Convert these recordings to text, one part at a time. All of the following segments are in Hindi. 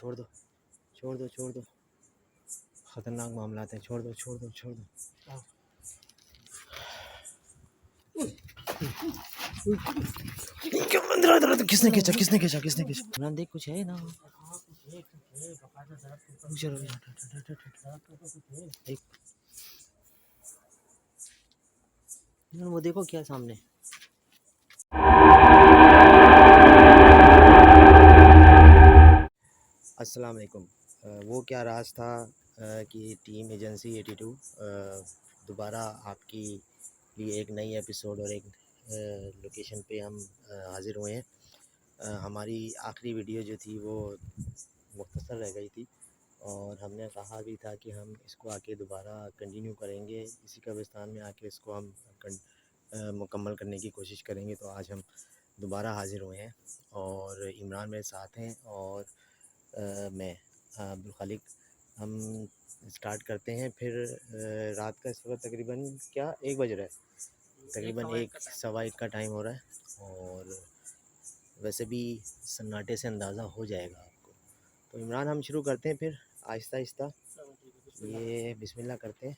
छोड़ दो छोड़ दो छोड़ दो, ख़तरनाक मामला है, छोड़ दो छोड़ दो छोड़ दो। किसने खींचा किसने खींचा किसने खींचा? इमरान देख कुछ है ना, वो देखो क्या सामने। अस्सलाम वालेकुम। वो क्या राज था कि टीम एजेंसी 82 दोबारा आपकी लिए एक नई एपिसोड और एक लोकेशन पे हम हाज़िर हुए हैं। हमारी आखिरी वीडियो जो थी वो मुख्तसर रह गई थी और हमने कहा भी था कि हम इसको आके दोबारा कंटिन्यू करेंगे, इसी कब्रिस्तान में आके इसको हम मुकम्मल करने की कोशिश करेंगे। तो आज हम दोबारा हाज़िर हुए हैं और इमरान मेरे साथ हैं और मैं अब्दुल खालिक। हम स्टार्ट करते हैं फिर। रात का इस वक्त तकरीबन क्या 1 बज रहा है, तकरीबन 1 सवा 1 का टाइम हो रहा है और वैसे भी सन्नाटे से अंदाज़ा हो जाएगा आपको। तो इमरान हम शुरू करते हैं फिर आहिस्ता आहिस्ता, ये बिस्मिल्लाह करते हैं।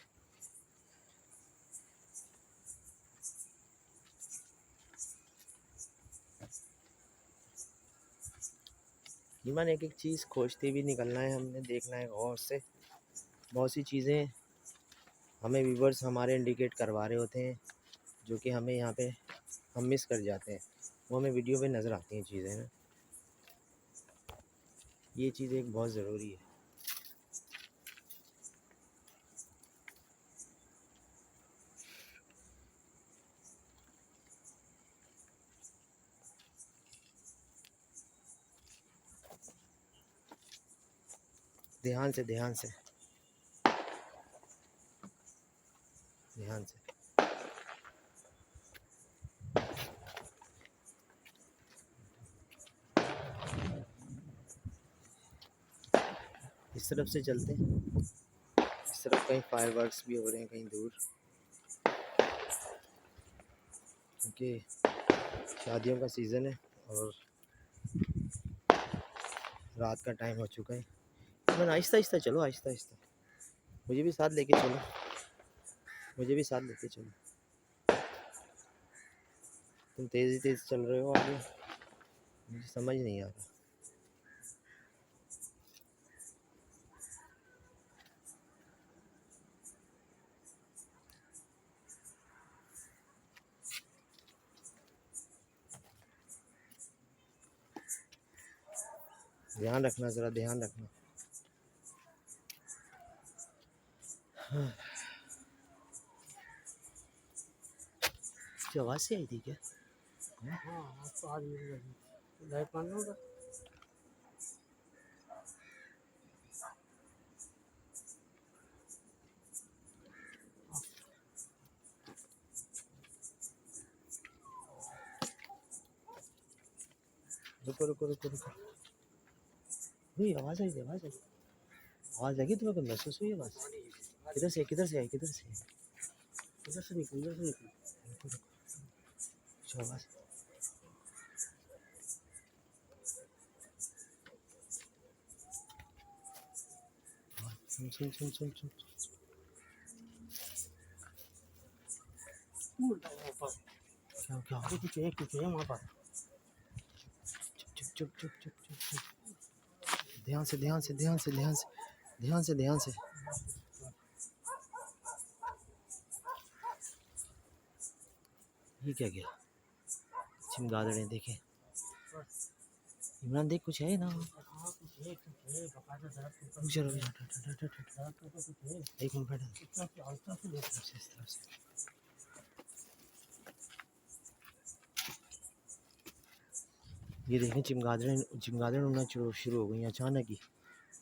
इमरान एक एक चीज़ खोजते भी निकलना है, हमने देखना है गौर से। बहुत सी चीज़ें हमें व्यूवर्स हमारे इंडिकेट करवा रहे होते हैं जो कि हमें यहाँ पे हम मिस कर जाते हैं, वो हमें वीडियो पे नज़र आती हैं चीज़ें ना। ये चीज़ एक बहुत ज़रूरी है। ध्यान से ध्यान से ध्यान से। इस तरफ से चलते हैं, इस तरफ कहीं फायरवर्क्स भी हो रहे हैं कहीं दूर, क्योंकि शादियों का सीज़न है और रात का टाइम हो चुका है। तो आहिस्ता आहिस्ता चलो, आहिस्ता आहिस्ता। मुझे भी साथ लेके चलो, मुझे भी साथ लेके चलो। तुम तेज़ी तेज़ चल रहे हो आगे, मुझे समझ नहीं आ रहा। ध्यान रखना, ज़रा ध्यान रखना। आवाज़ से आई थी क्या? हाँ, तो आज लाइट मारना होगा। रुको रुको रुको रुको। हुई आवाज़ आई थी, आवाज़ आई, आवाज़ लगी तुम्हें? कोई महसूस हुई आवाज़? किधर से किधर से आई, किधर से? इधर से निकल, इधर से निकल। रुको रुको, कुछ आवाज़। सुन सुन सुन सुन सुन। क्या क्या? कुछ है वहाँ पर। चुप चुप चुप चुप चुप चुप। ध्यान से ध्यान से ध्यान से ध्यान से ध्यान से ध्यान से। ये क्या गया? चमगादड़ें देखें। इमरान देख कुछ है ना। एक मिनट बैठा। ये देखें चिमगादड़ें उड़ना शुरू हो गई अचानक ही।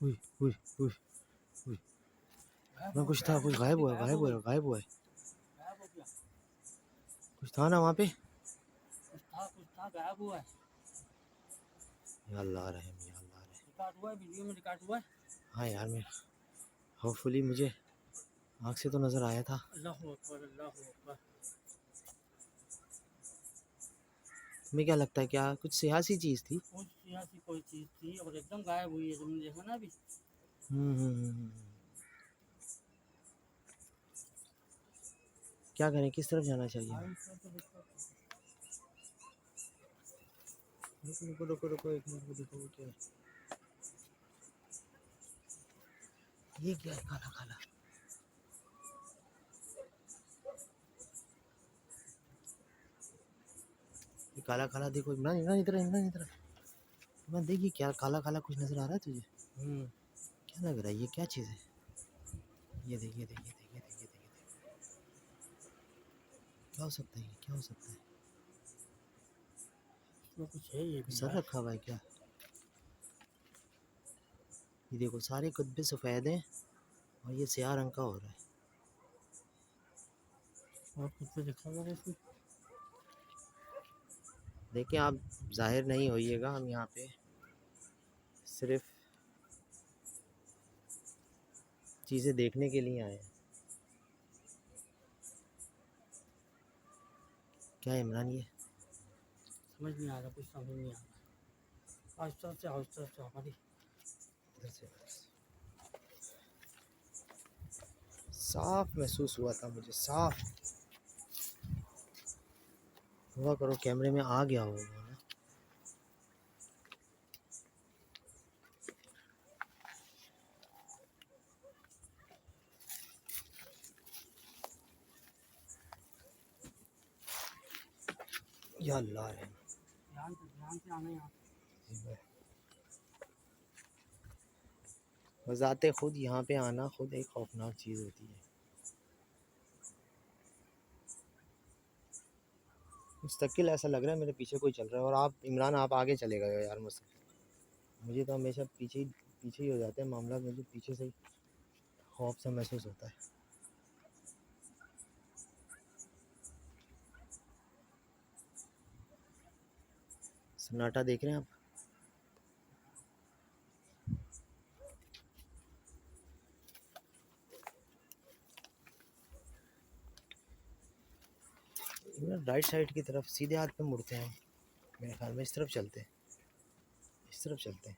हुई हुई हुई हुई। मैं कुछ था, कुछ गायब हुआ, गायब हुआ, गायब हुआ है। कुछ था ना वहाँ पे, कुछ था गायब हुआ है। या अल्लाह रहम, या अल्लाह रहम। रिकॉर्ड हुआ है, वीडियो में रिकॉर्ड हुआ है। हाँ यार, मैं होपफुली मुझे आँख से तो नज़र आया था। अल्लाह अकबर, अल्लाह अकबर। तुम्हें क्या लगता है, क्या कुछ सियासी चीज़ थी? कुछ सियासी कोई चीज़ थी और एकदम गायब हुई है, तुमने देखा ना अभी। हम्म। क्या करें, किस तरफ जाना चाहिए? रुको रुको रुको रुको, एक मिनट को देखो वो क्या है। ये क्या है काला काला? ये काला काला देखो, इमरान इमरान इधर इमरान इधर इमरान, देखिए क्या काला काला कुछ नजर आ रहा है तुझे? क्या लग रहा है, ये क्या चीज़ है? ये देखिए देखिए देखिए देखिए देखिए, क्या हो सकता है, ये क्या हो सकता है? इसमें कुछ है ये भी सर यार। रखा हुआ है क्या? ये देखो सारे कुत्ते सफ़ेद हैं और ये स्याह रंग का हो रहा है। और कुछ तो दिखा हुआ है इसमें। देखिए आप जाहिर नहीं होइएगा, हम यहाँ पे सिर्फ चीज़ें देखने के लिए आए हैं। क्या है इमरान ये? समझ नहीं आ रहा, कुछ समझ नहीं आ रहा। आहिस्ता से हमारी इधर से साफ महसूस हुआ था मुझे, साफ हुआ करो कैमरे में आ गया होगा ना। या अल्लाह है, ध्यान से आना यहाँ। बजाते खुद यहाँ पे आना खुद एक खौफनाक चीज़ होती है। मुस्तकिल ऐसा लग रहा है मेरे पीछे कोई चल रहा है, और आप इमरान आप आगे चले गए हो यार मुझसे। मुझे तो हमेशा पीछे ही हो जाते हैं मामला, मुझे पीछे से खौफ सा महसूस होता है। सन्नाटा देख रहे हैं आप? राइट साइड की तरफ सीधे हाथ पे मुड़ते हैं, मेरे ख्याल में इस तरफ चलते हैं, इस तरफ चलते हैं।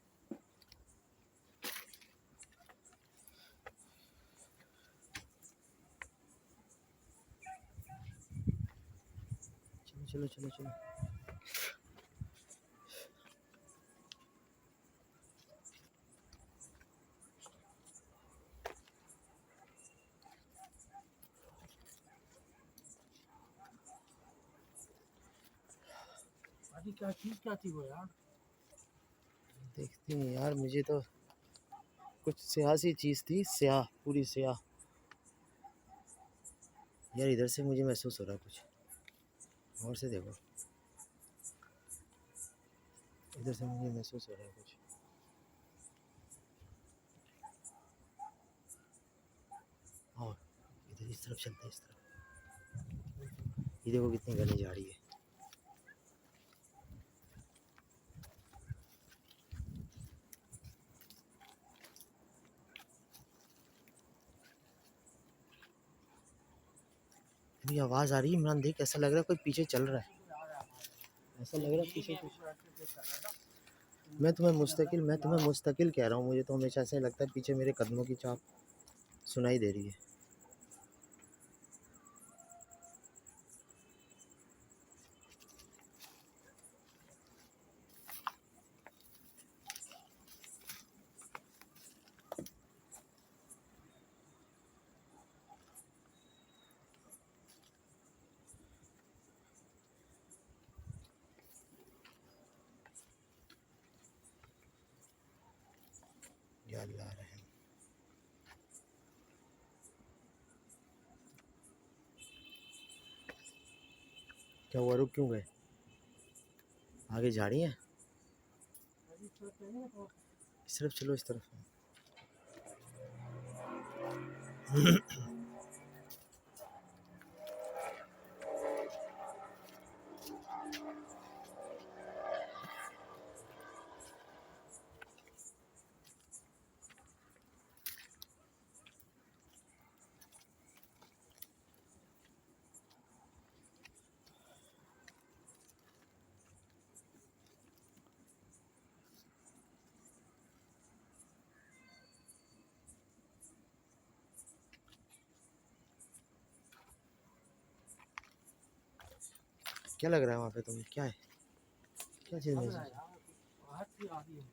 चलो चलो चलो चलो। अरे क्या चीज़ क्या थी वो यार। देखते हैं यार, मुझे तो कुछ सियासी चीज़ थी, स्याह पूरी स्याह। यार इधर से मुझे महसूस हो रहा है कुछ, और से देखो, इधर से मुझे महसूस हो रहा है कुछ। और इधर इस तरफ चलते हैं, इस तरफ। ये देखो कितनी घनी जा रही है। अभी आवाज़ आ रही है इमरान, देख ऐसा लग रहा है कोई पीछे चल रहा है, ऐसा लग रहा है पीछे कुछ। मैं तुम्हें मुस्तकिल कह रहा हूँ, मुझे तो हमेशा ऐसा लगता है पीछे मेरे कदमों की चाप सुनाई दे रही है। या अल्लाह रहम। क्या हुआ, रुक क्यों गए? आगे जा रही हैं? इस तरफ चलो, इस तरफ। क्या लग रहा है वहाँ पे तुम क्या है क्या चीज़ लग रहा है महसूस यार, आहट सी आ रही है।